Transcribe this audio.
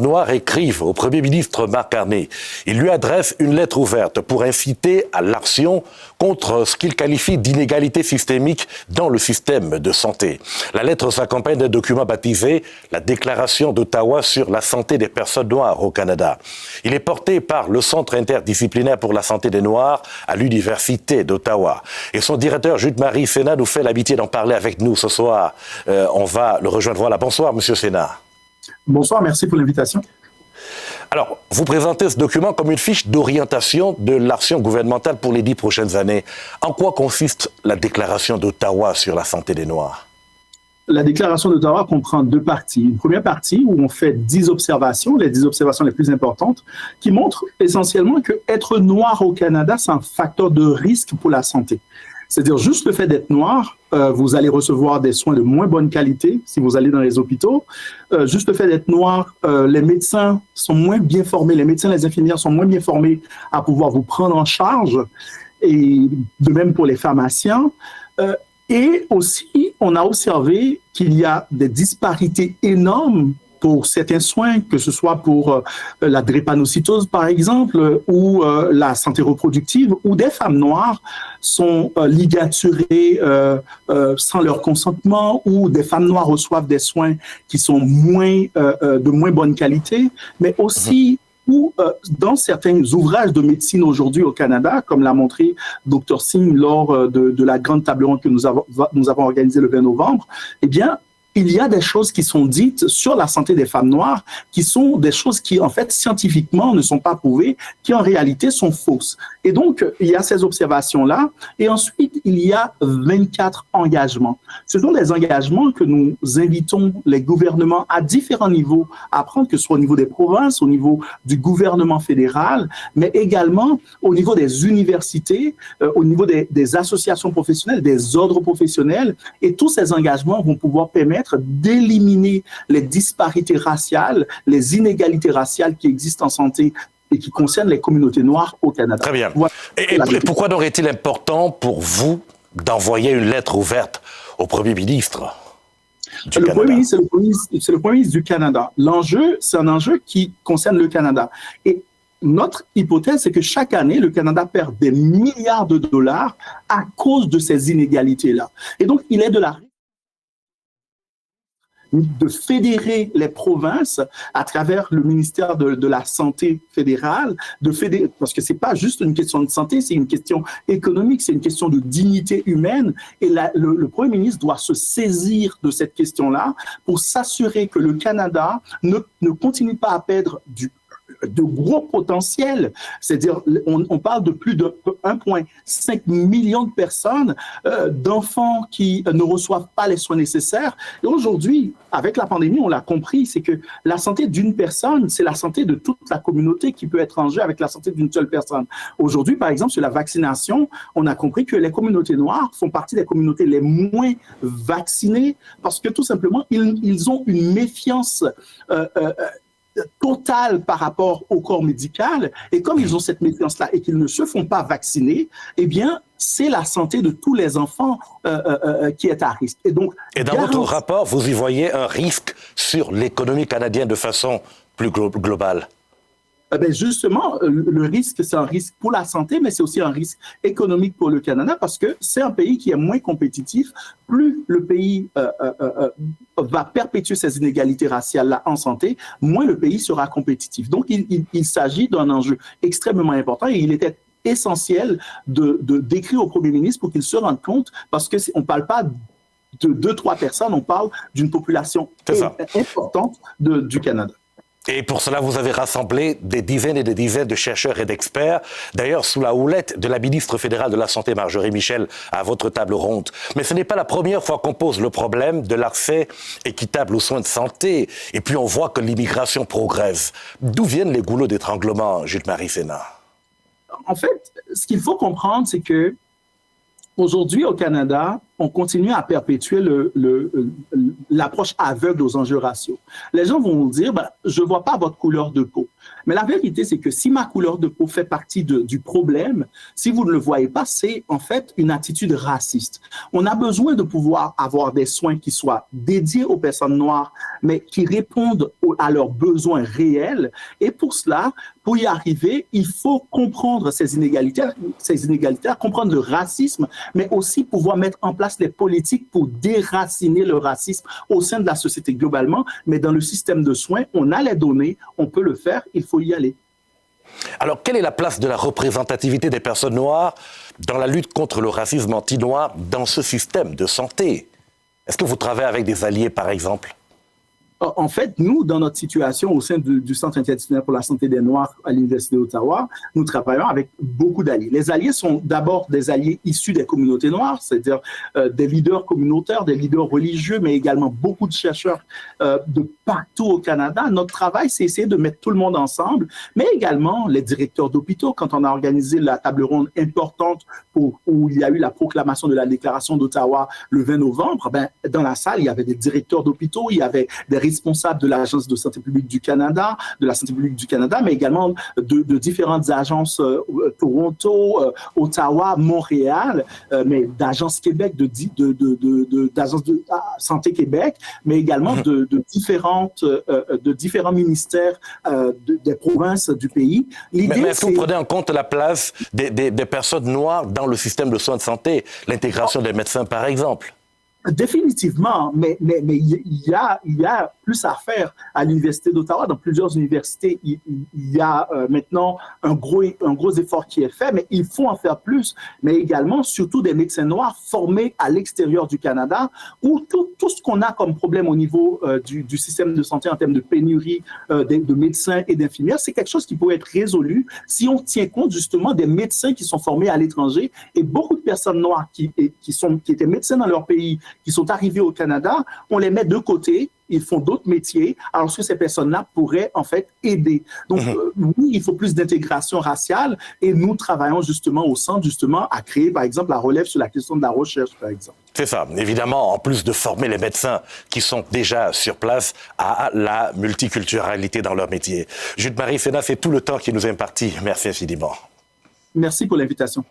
noirs écrivent au Premier ministre Mark Carney. Ils lui adressent une lettre ouverte pour inciter à l'action contre ce qu'ils qualifient d'inégalité systémique dans le système de santé. La lettre s'accompagne d'un document baptisé « La Déclaration d'Ottawa sur la santé des personnes noires au Canada ». Il est porté par le Centre interdisciplinaire pour la santé des Noirs à l'Université d'Ottawa. Et son directeur, Jude-Marie Sénat, nous fait l'amitié d'en parler avec nous ce soir. On va le rejoindre. Voilà. Bonsoir, Monsieur Sénat. Bonsoir, merci pour l'invitation. Alors, vous présentez ce document comme une fiche d'orientation de l'action gouvernementale pour les 10 prochaines années. En quoi consiste la Déclaration d'Ottawa sur la santé des Noirs? La Déclaration d'Ottawa comprend 2 parties. Une première partie où on fait 10 observations, les 10 observations les plus importantes, qui montrent essentiellement que être noir au Canada, c'est un facteur de risque pour la santé. C'est-à-dire, juste le fait d'être noir, vous allez recevoir des soins de moins bonne qualité si vous allez dans les hôpitaux. Juste le fait d'être noir, les médecins sont moins bien formés, les médecins, les infirmières sont moins bien formés à pouvoir vous prendre en charge, et de même pour les pharmaciens. Et aussi, on a observé qu'il y a des disparités énormes pour certains soins, que ce soit pour la drépanocytose, par exemple, ou la santé reproductive, où des femmes noires sont ligaturées sans leur consentement, ou des femmes noires reçoivent des soins qui sont de moins bonne qualité, mais aussi ou dans certains ouvrages de médecine aujourd'hui au Canada, comme l'a montré Dr Singh lors de la grande table ronde que nous avons organisée le 20 novembre, eh bien, il y a des choses qui sont dites sur la santé des femmes noires qui sont des choses qui, en fait, scientifiquement ne sont pas prouvées, qui en réalité sont fausses. Et donc, il y a ces observations-là. Et ensuite, il y a 24 engagements. Ce sont des engagements que nous invitons les gouvernements à différents niveaux à prendre, que ce soit au niveau des provinces, au niveau du gouvernement fédéral, mais également au niveau des universités, au niveau des associations professionnelles, des ordres professionnels. Et tous ces engagements vont pouvoir permettre d'éliminer les disparités raciales, les inégalités raciales qui existent en santé et qui concernent les communautés noires au Canada. Très bien. Voilà. Et pourquoi donc est-il important pour vous d'envoyer une lettre ouverte au Premier ministre du Canada? C'est le Premier ministre du Canada. L'enjeu, c'est un enjeu qui concerne le Canada. Et notre hypothèse, c'est que chaque année, le Canada perd des milliards de dollars à cause de ces inégalités-là. Et donc, il est de fédérer les provinces à travers le ministère de la Santé fédérale, parce que ce n'est pas juste une question de santé, c'est une question économique, c'est une question de dignité humaine. Et le Premier ministre doit se saisir de cette question-là pour s'assurer que le Canada ne continue pas à perdre de gros potentiel, c'est-à-dire on parle de plus de 1,5 million de personnes, d'enfants qui ne reçoivent pas les soins nécessaires. Et aujourd'hui, avec la pandémie, on l'a compris, c'est que la santé d'une personne, c'est la santé de toute la communauté qui peut être en jeu avec la santé d'une seule personne. Aujourd'hui, par exemple, sur la vaccination, on a compris que les communautés noires font partie des communautés les moins vaccinées parce que tout simplement, ils ont une méfiance totale par rapport au corps médical, et comme ils ont cette méfiance-là et qu'ils ne se font pas vacciner, eh bien, c'est la santé de tous les enfants qui est à risque. Et dans votre rapport, vous y voyez un risque sur l'économie canadienne de façon plus globale? Ben justement, le risque, c'est un risque pour la santé, mais c'est aussi un risque économique pour le Canada parce que c'est un pays qui est moins compétitif. Plus le pays va perpétuer ces inégalités raciales-là en santé, moins le pays sera compétitif. Donc, il s'agit d'un enjeu extrêmement important et il était essentiel d'écrire au Premier ministre pour qu'il se rende compte parce qu'on ne parle pas de 2-3 personnes, on parle d'une population importante du Canada. Et pour cela, vous avez rassemblé des dizaines et des dizaines de chercheurs et d'experts, d'ailleurs sous la houlette de la ministre fédérale de la Santé, Marjorie Michel, à votre table ronde. Mais ce n'est pas la première fois qu'on pose le problème de l'accès équitable aux soins de santé. Et puis on voit que l'immigration progresse. D'où viennent les goulots d'étranglement, Jude-Marie Sénat? En fait, ce qu'il faut comprendre, c'est que aujourd'hui au Canada, on continue à perpétuer l'approche aveugle aux enjeux raciaux. Les gens vont dire, je ne vois pas votre couleur de peau. Mais la vérité, c'est que si ma couleur de peau fait partie du problème, si vous ne le voyez pas, c'est en fait une attitude raciste. On a besoin de pouvoir avoir des soins qui soient dédiés aux personnes noires, mais qui répondent à leurs besoins réels. Et pour cela, pour y arriver, il faut comprendre ces inégalités, comprendre le racisme, mais aussi pouvoir mettre en place les politiques pour déraciner le racisme au sein de la société globalement. Mais dans le système de soins, on a les données, on peut le faire, il faut y aller. Alors, quelle est la place de la représentativité des personnes noires dans la lutte contre le racisme anti-noir dans ce système de santé? Est-ce que vous travaillez avec des alliés, par exemple? En fait, nous, dans notre situation au sein du Centre interdisciplinaire pour la santé des Noirs à l'Université d'Ottawa, nous travaillons avec beaucoup d'alliés. Les alliés sont d'abord des alliés issus des communautés noires, c'est-à-dire des leaders communautaires, des leaders religieux, mais également beaucoup de chercheurs de partout au Canada. Notre travail, c'est essayer de mettre tout le monde ensemble, mais également les directeurs d'hôpitaux. Quand on a organisé la table ronde importante où il y a eu la proclamation de la déclaration d'Ottawa le 20 novembre, dans la salle, il y avait des directeurs d'hôpitaux, il y avait des responsables de l'Agence de santé publique du Canada, de la santé publique du Canada, mais également de différentes agences, Toronto, Ottawa, Montréal, mais d'Agence Québec, d'Agence de Santé Québec, mais également de différents ministères des provinces du pays. Mais est-ce que vous prenez en compte la place des personnes noires dans le système de soins de santé, l'intégration des médecins par exemple? Définitivement, mais il y a plus à faire à l'Université d'Ottawa. Dans plusieurs universités, il y a maintenant un gros effort qui est fait, mais il faut en faire plus. Mais également, surtout des médecins noirs formés à l'extérieur du Canada, où tout ce qu'on a comme problème au niveau du système de santé en termes de pénurie de médecins et d'infirmières, c'est quelque chose qui peut être résolu si on tient compte justement des médecins qui sont formés à l'étranger. Et beaucoup de personnes noires qui étaient médecins dans leur pays, qui sont arrivés au Canada, on les met de côté, ils font d'autres métiers, alors que ces personnes-là pourraient en fait aider. Donc oui, il faut plus d'intégration raciale et nous travaillons justement au centre à créer par exemple la relève sur la question de la recherche par exemple. C'est ça. Évidemment, en plus de former les médecins qui sont déjà sur place à la multiculturalité dans leur métier. Jude-Marie Sena, c'est tout le temps qui nous est imparti. Merci infiniment. Merci pour l'invitation.